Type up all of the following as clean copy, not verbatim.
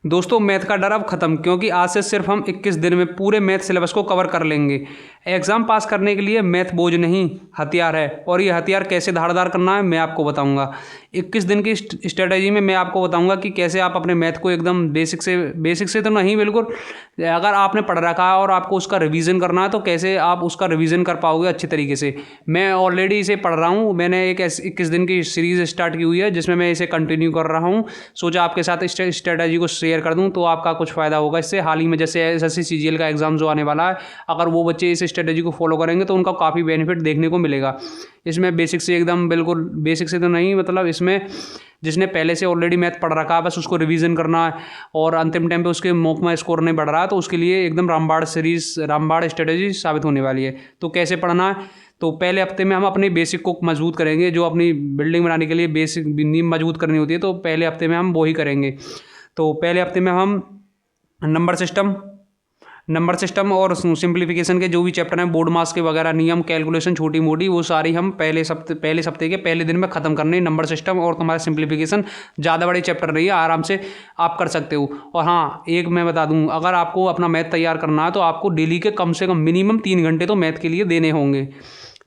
दोस्तों मैथ का डर अब खत्म, क्योंकि आज से सिर्फ हम 21 दिन में पूरे मैथ सिलेबस को कवर कर लेंगे। एग्ज़ाम पास करने के लिए मैथ बोझ नहीं, हथियार है, और ये हथियार कैसे धारदार करना है मैं आपको बताऊंगा। 21 दिन की स्ट्रेटजी में मैं आपको बताऊंगा कि कैसे आप अपने मैथ को एकदम बेसिक से तो नहीं, बिल्कुल अगर आपने पढ़ रखा है और आपको उसका रिवीजन करना है तो कैसे आप उसका रिवीजन कर पाओगे अच्छे तरीके से। मैं ऑलरेडी इसे पढ़ रहा हूँ, मैंने एक 21 दिन की सीरीज़ स्टार्ट की हुई है जिसमें मैं इसे कंटिन्यू कर रहा हूँ। सोचा आपके साथ स्ट्रेटजी को शेयर कर दूं तो आपका कुछ फ़ायदा होगा इससे। हाल ही में जैसे एसएससी सीजीएल का एग्ज़ाम जो आने वाला है, अगर वो बच्चे इस स्ट्रेटजी को फॉलो करेंगे तो उनका काफ़ी बेनिफिट देखने को मिलेगा। इसमें बेसिक से एकदम बिल्कुल बेसिक से तो नहीं, मतलब इसमें जिसने पहले से ऑलरेडी मैथ पढ़ रखा है बस उसको रिवीजन करना है और अंतिम टाइम पे उसके मॉक में स्कोर नहीं बढ़ रहा है तो उसके लिए एकदम रामबाड़ स्ट्रेटजी साबित होने वाली है। तो कैसे पढ़ना है, तो पहले हफ्ते में हम अपनी बेसिक को मजबूत करेंगे। जो अपनी बिल्डिंग बनाने के लिए बेसिक नींव मजबूत करनी होती है तो पहले हफ्ते में हम वो ही करेंगे। तो पहले हफ्ते में हम नंबर सिस्टम और सिंप्लीफिकेशन के जो भी चैप्टर हैं, बोर्ड मास के वगैरह नियम, कैलकुलेशन छोटी मोटी, वो सारी हम पहले सप्ते के पहले दिन में ख़त्म करने। नंबर सिस्टम और तुम्हारा सिंप्लीफिकेशन ज़्यादा बड़े चैप्टर नहीं है, आराम से आप कर सकते हो। और हाँ, एक मैं बता दूँ, अगर आपको अपना मैथ तैयार करना है तो आपको डेली के कम से कम मिनिमम 3 घंटे तो मैथ के लिए देने होंगे,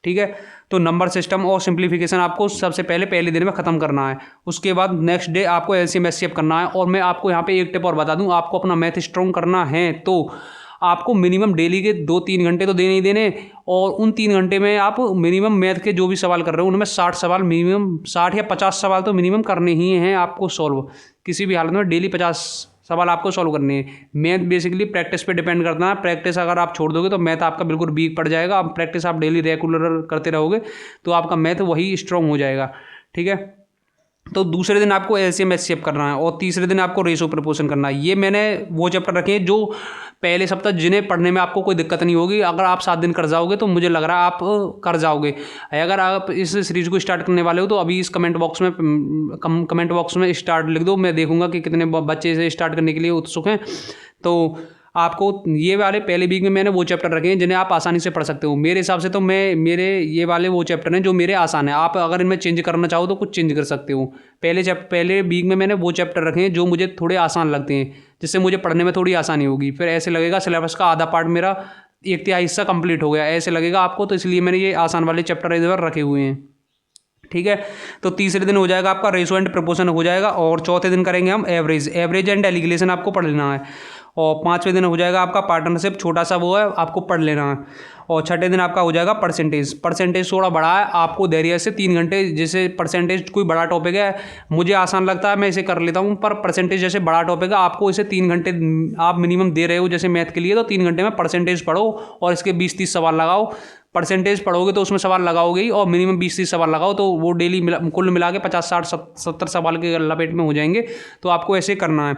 ठीक है। तो नंबर सिस्टम और सिंप्लीफिकेशन आपको सबसे पहले दिन में ख़त्म करना है। उसके बाद नेक्स्ट डे आपको एलसीएम एचसीएफ करना है। और मैं आपको यहाँ पे एक टिप और बता दूँ, आपको अपना मैथ स्ट्रॉन्ग करना है तो आपको मिनिमम डेली के 2-3 घंटे तो देने ही देने, और उन 3 घंटे में आप मिनिमम मैथ के जो भी सवाल कर रहे हो उनमें 60 सवाल मिनिमम, 60 या 50 सवाल तो मिनिमम करने ही हैं आपको सॉल्व। किसी भी हालत में डेली 50 सवाल आपको सॉल्व करने हैं। मैथ बेसिकली प्रैक्टिस पे डिपेंड करता है। प्रैक्टिस अगर आप छोड़ दोगे तो मैथ आपका बिल्कुल वीक पड़ जाएगा। अब प्रैक्टिस आप डेली रेगुलर करते रहोगे तो आपका मैथ वही स्ट्रॉन्ग हो जाएगा, ठीक है। तो दूसरे दिन आपको एलसीएम एचसीएफ करना है और तीसरे दिन आपको रेशो प्रपोर्शन करना है। ये मैंने वो चैप्टर रखे हैं जो पहले सप्ताह जिन्हें पढ़ने में आपको कोई दिक्कत नहीं होगी। अगर आप 7 दिन कर जाओगे तो मुझे लग रहा है आप कर जाओगे। अगर आप इस सीरीज़ को स्टार्ट करने वाले हो तो अभी इस कमेंट बॉक्स में स्टार्ट लिख दो। मैं देखूंगा कि कितने बच्चे इसे स्टार्ट करने के लिए उत्सुक हैं। तो आपको ये वाले पहले वीक में मैंने वो चैप्टर रखे हैं जिन्हें आप आसानी से पढ़ सकते हो। मेरे हिसाब से तो मेरे ये वाले वो चैप्टर हैं जो मेरे आसान हैं। आप अगर इनमें चेंज करना चाहो तो कुछ चेंज कर सकते हो। पहले वीक में मैंने वो चैप्टर रखे हैं जो मुझे थोड़े आसान लगते हैं, जिससे मुझे पढ़ने में थोड़ी आसानी होगी। फिर ऐसे लगेगा सिलेबस का आधा पार्ट मेरा 1/3 हिस्सा कंप्लीट हो गया, ऐसे लगेगा आपको। तो इसलिए मैंने ये आसान वाले चैप्टर इधर रखे हुए हैं, ठीक है। तो तीसरे दिन हो जाएगा आपका रेशो एंड प्रपोर्शन हो जाएगा, और चौथे दिन करेंगे हम एवरेज एंड एलिगेशन आपको पढ़ लेना है। और 5वें दिन हो जाएगा आपका पार्टनरशिप, छोटा सा वो है आपको पढ़ लेना है। और छठे दिन आपका हो जाएगा परसेंटेज थोड़ा बड़ा है, आपको धैर्य से 3 घंटे। जैसे परसेंटेज कोई बड़ा टॉपिक है, मुझे आसान लगता है मैं इसे कर लेता हूँ, पर परसेंटेज जैसे बड़ा टॉपिक है आपको इसे 3 घंटे आप मिनिमम दे रहे हो जैसे मैथ के लिए, तो 3 घंटे में परसेंटेज पढ़ो और इसके 20-30 सवाल लगाओ। परसेंटेज पढ़ोगे तो उसमें सवाल लगाओगे ही, और मिनिमम 20-30 सवाल लगाओ तो वो डेली कुल मिला के 50-60-70 सवाल के लपेट में हो जाएंगे। तो आपको ऐसे करना है।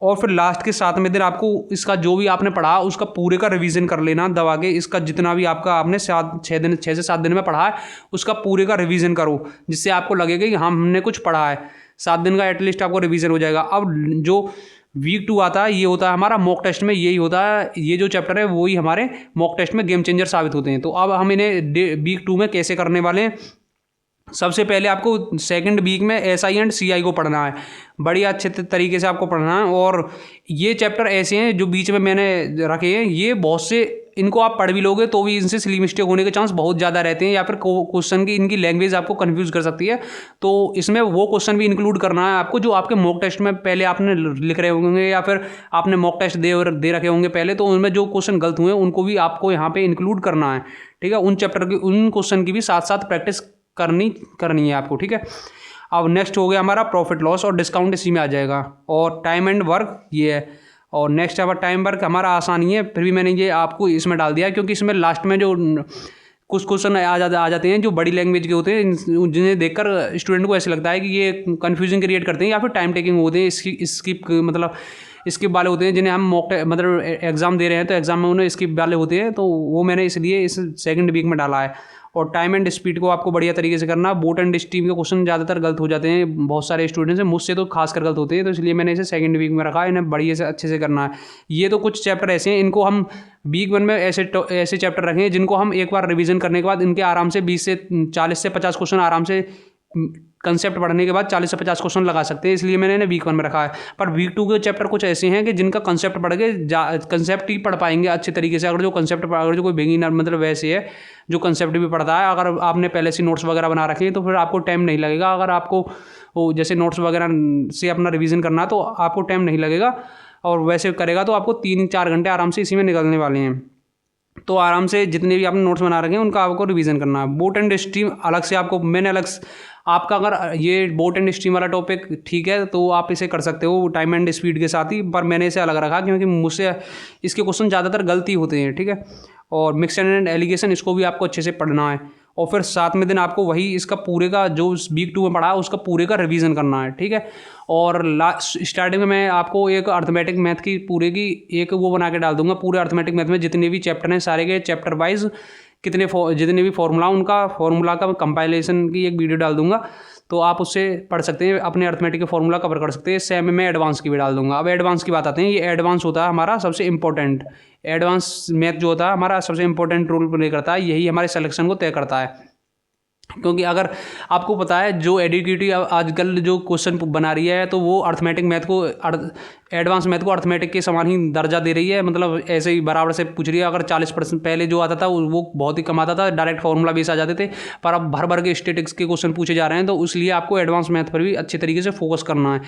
और फिर लास्ट के 7वें दिन आपको इसका जो भी आपने पढ़ा उसका पूरे का रिवीजन कर लेना दबा के। इसका जितना भी आपका आपने 6 से 7 दिन में पढ़ा है उसका पूरे का रिवीजन करो, जिससे आपको लगेगा कि हाँ हमने कुछ पढ़ा है। 7 दिन का एटलीस्ट आपको रिवीजन हो जाएगा। अब जो वीक 2 आता है, ये होता है हमारा मॉक टेस्ट में, यही होता है। ये जो चैप्टर है वही हमारे मॉक टेस्ट में गेम चेंजर साबित होते हैं। तो अब हम इन्हें वीक 2 में कैसे करने वाले हैं। सबसे पहले आपको सेकंड वीक में एसआई एंड सीआई को पढ़ना है, बड़ी अच्छे तरीके से आपको पढ़ना है। और ये चैप्टर ऐसे हैं जो बीच में मैंने रखे हैं, ये बहुत से इनको आप पढ़ भी लोगे तो भी इनसे सिली मिस्टेक होने के चांस बहुत ज़्यादा रहते हैं, या फिर क्वेश्चन की इनकी लैंग्वेज आपको कंफ्यूज कर सकती है। तो इसमें वो क्वेश्चन भी इंक्लूड करना है आपको जो आपके मॉक टेस्ट में पहले आपने लिख रहे होंगे, या फिर आपने मॉक टेस्ट दे रखे होंगे पहले, तो उनमें जो क्वेश्चन गलत हुए उनको भी आपको यहाँ पे इंक्लूड करना है, ठीक है। उन चैप्टर की उन क्वेश्चन की भी साथ साथ प्रैक्टिस करनी है आपको, ठीक है। अब नेक्स्ट हो गया हमारा प्रॉफिट लॉस और डिस्काउंट, इसी में आ जाएगा। और टाइम एंड वर्क ये है। और नेक्स्ट अब टाइम वर्क हमारा आसान ही है, फिर भी मैंने ये आपको इसमें डाल दिया क्योंकि इसमें लास्ट में जो कुछ क्वेश्चन आ जाते हैं जो बड़ी लैंग्वेज के होते हैं, जिन्हें देखकर स्टूडेंट को ऐसे लगता है कि ये कन्फ्यूजन क्रिएट करते हैं या फिर टाइम टेकिंग होते हैं, स्किप वाले होते हैं, जिन्हें हम मतलब एग्जाम दे रहे हैं तो एग्जाम में उन्हें स्किप वाले होते हैं। तो वो मैंने इसलिए इस सेकंड वीक में डाला है। और टाइम एंड स्पीड को आपको बढ़िया तरीके से करना। बोट एंड स्टीम के क्वेश्चन ज़्यादातर गलत हो जाते हैं, बहुत सारे स्टूडेंट्स हैं, मुझसे तो खासकर गलत होते हैं, तो इसलिए मैंने इसे सेकंड वीक में रखा है। इन्हें बढ़िया से अच्छे से करना है। ये तो कुछ चैप्टर ऐसे हैं, इनको हम वीक 1 में ऐसे चैप्टर रखें जिनको हम एक बार रिवीजन करने के बाद इनके आराम से 20 से 40 से 50 क्वेश्चन आराम से कंसेप्ट पढ़ने के बाद 40 से 50 क्वेश्चन लगा सकते हैं, इसलिए मैंने वीक 1 में रखा है। पर वीक 2 के चैप्टर कुछ ऐसे हैं कि जिनका कंसेप्ट पढ़ के कंसेप्ट ही पढ़ पाएंगे अच्छे तरीके से। अगर जो कोई बिगिनर मतलब वैसे है जो कंसेप्ट भी पढ़ता है, अगर आपने पहले से नोट्स वगैरह बना रखे हैं तो फिर आपको टाइम नहीं लगेगा। अगर आपको वो जैसे नोट्स वगैरह से अपना रिवीजन करना है तो आपको टाइम नहीं लगेगा, और वैसे करेगा तो आपको 3-4 घंटे आराम से इसी में निकलने वाले हैं। तो आराम से जितने भी आपने नोट्स बना रखे हैं उनका आपको रिवीजन करना है। बोट एंड स्ट्रीम अलग से आपको मैंने अलग आपका अगर ये बोट एंड स्ट्रीम वाला टॉपिक ठीक है तो आप इसे कर सकते हो टाइम एंड स्पीड के साथ ही, पर मैंने इसे अलग रखा क्योंकि मुझसे इसके क्वेश्चन ज़्यादातर गलती होते हैं, ठीक है। और मिक्सड एंड एलिगेशन इसको भी आपको अच्छे से पढ़ना है, और फिर 7वें दिन आपको वही इसका पूरे का जो वीक 2 में पढ़ा है उसका पूरे का रिवीजन करना है, ठीक है। और स्टार्टिंग में मैं आपको एक अर्थमेटिक मैथ की पूरे की एक वो बना के डाल दूंगा। पूरे अर्थमेटिक मैथ में जितने भी चैप्टर हैं सारे के चैप्टर वाइज जितने भी फॉर्मूला उनका फॉर्मूला का कंपाइलेशन की एक वीडियो डाल दूंगा, तो आप उससे पढ़ सकते हैं, अपने अर्थमेटिक के फॉर्मूला कवर कर सकते हैं। सेम में एडवांस की भी डाल दूंगा। अब एडवांस की बात आते हैं। ये एडवांस होता है हमारा सबसे इंपॉर्टेंट, एडवांस मैथ जो होता है हमारा सबसे इंपॉर्टेंट रोल प्ले करता है, यही हमारे सिलेक्शन को तय करता है। क्योंकि अगर आपको पता है जो एडुकेटी आजकल जो क्वेश्चन बना रही है तो वो अर्थमेटिक मैथ को एडवांस मैथ को अर्थमेटिक के समान ही दर्जा दे रही है, मतलब ऐसे ही बराबर से पूछ रही है। अगर 40% पहले जो आता था वो बहुत ही कम आता था, डायरेक्ट फार्मूला बेस आ जाते थे, पर अब भर भर के स्टैटिक्स के क्वेश्चन पूछे जा रहे हैं, तो इसलिए आपको एडवांस मैथ पर भी अच्छे तरीके से फोकस करना है।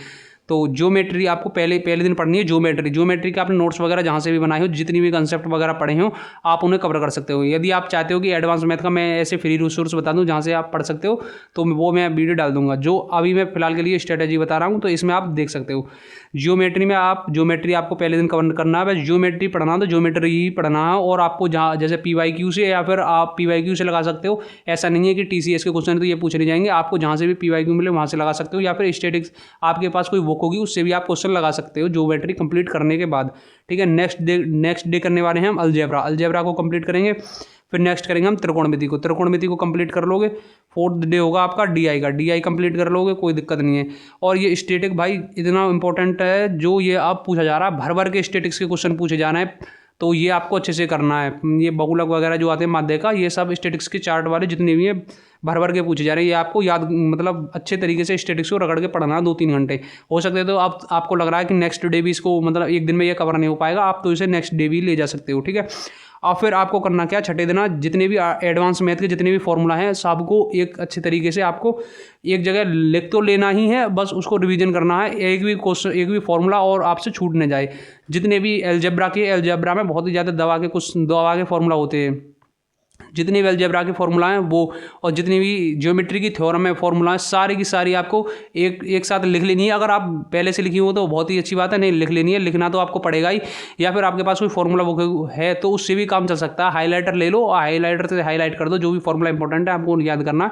तो ज्योमेट्री आपको पहले दिन पढ़नी है। ज्योमेट्री के आपने नोट्स वगैरह जहाँ से भी बनाए हो, जितनी भी कंसेप्ट वगैरह पढ़े हो, आप उन्हें कवर कर सकते हो। यदि आप चाहते हो कि एडवांस मैथ का मैं ऐसे फ्री रिसोर्स बता दूं जहाँ से आप पढ़ सकते हो, तो वो मैं वीडियो डाल दूंगा। जो अभी मैं फिलहाल के लिए स्ट्रेटेजी बता रहा हूँ तो इसमें आप देख सकते हो। ज्योमेट्री में ज्योमेट्री आपको पहले दिन कवर करना है। बस ज्योमेट्री पढ़ना तो ज्योमेट्री ही पढ़ना है, और आपको जहाँ जैसे PYQ से या फिर आप PYQ से लगा सकते हो। ऐसा नहीं है कि TCS के क्वेश्चन तो ये पूछ नहीं जाएंगे, आपको जहाँ से भी PYQ मिले वहाँ से लगा सकते हो, या फिर स्टैटिक्स आपके पास कोई बुक होगी उससे भी आप क्वेश्चन लगा सकते हो ज्योमेट्री कंप्लीट करने के बाद, ठीक है। नेक्स्ट डे करने वाले हैं हम अलजेब्रा को कंप्लीट करेंगे। फिर नेक्स्ट करेंगे हम त्रिकोणमिति को कंप्लीट कर लोगे। 4th डे होगा आपका DI कंप्लीट कर लोगे, कोई दिक्कत नहीं है। और ये स्टैटिक भाई इतना इंपॉर्टेंट है, जो ये अब पूछा जा रहा है, भर भर के स्टैटिक्स के क्वेश्चन पूछे जाना है, तो ये आपको अच्छे से करना है। ये बहुलक वगैरह जो आते हैं माध्य का, ये सब स्टैटिक्स के चार्ट वाले जितने भी हैं भर भर के पूछे जा रहे हैं, ये आपको याद मतलब अच्छे तरीके से स्टैटिक्स को रगड़ के पढ़ना 2-3 घंटे हो सकते हैं। तो आपको लग रहा है कि नेक्स्ट डे भी इसको मतलब एक दिन में ये कवर नहीं हो पाएगा, आप तो इसे नेक्स्ट डे भी ले जा सकते हो, ठीक है। और फिर आपको करना क्या, छठे दिन जितने भी एडवांस मैथ के जितने भी फॉर्मूला हैं सबको एक अच्छे तरीके से आपको एक जगह लिख तो लेना ही है, बस उसको रिवीजन करना है। एक भी फॉर्मूला और आपसे छूट न जाए। जितने भी एलजेब्रा में बहुत ही ज़्यादा दवा के फॉर्मूला होते हैं, जितने भी अलजेब्रा के फॉर्मूला हैं वो, और जितनी भी ज्योमेट्री की थ्योरम है फॉर्मूला है, सारी की सारी आपको एक साथ लिख लेनी है। अगर आप पहले से लिखी हो तो बहुत ही अच्छी बात है, नहीं लिख लेनी है, लिखना तो आपको पड़ेगा ही। या फिर आपके पास कोई फॉर्मूला बुक है तो उससे भी काम चल सकता है। हाईलाइटर ले लो और हाईलाइटर से हाईलाइट कर दो जो भी फॉर्मूला इंपॉर्टेंट है आपको याद करना।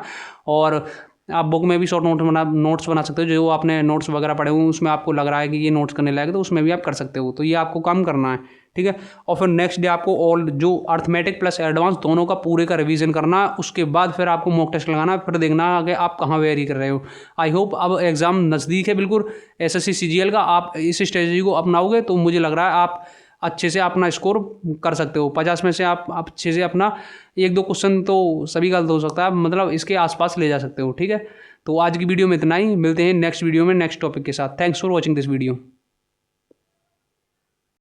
और आप बुक में भी शॉर्ट नोट्स बना सकते हो, जो आपने नोट्स वगैरह पढ़े हुए उसमें आपको लग रहा है कि ये नोट्स करने लायक, तो उसमें भी आप कर सकते हो। तो ये आपको काम करना है, ठीक है। और फिर नेक्स्ट डे आपको ऑल जो अर्थमेटिक प्लस एडवांस दोनों का पूरे का रिवीजन करना। उसके बाद फिर आपको मॉक टेस्ट लगाना, फिर देखना कि आप कहाँ वेरी कर रहे हो। आई होप अब एग्ज़ाम नज़दीक है बिल्कुल SSC CGL का, आप इस स्ट्रेटजी को अपनाओगे तो मुझे लग रहा है आप अच्छे से अपना स्कोर कर सकते हो। 50 में से आप अच्छे से अपना 1-2 क्वेश्चन तो सभी गलत हो सकता है, मतलब इसके आसपास ले जा सकते हो, ठीक है। तो आज की वीडियो में इतना ही, मिलते हैं नेक्स्ट वीडियो में नेक्स्ट टॉपिक के साथ। Thanks for watching this video.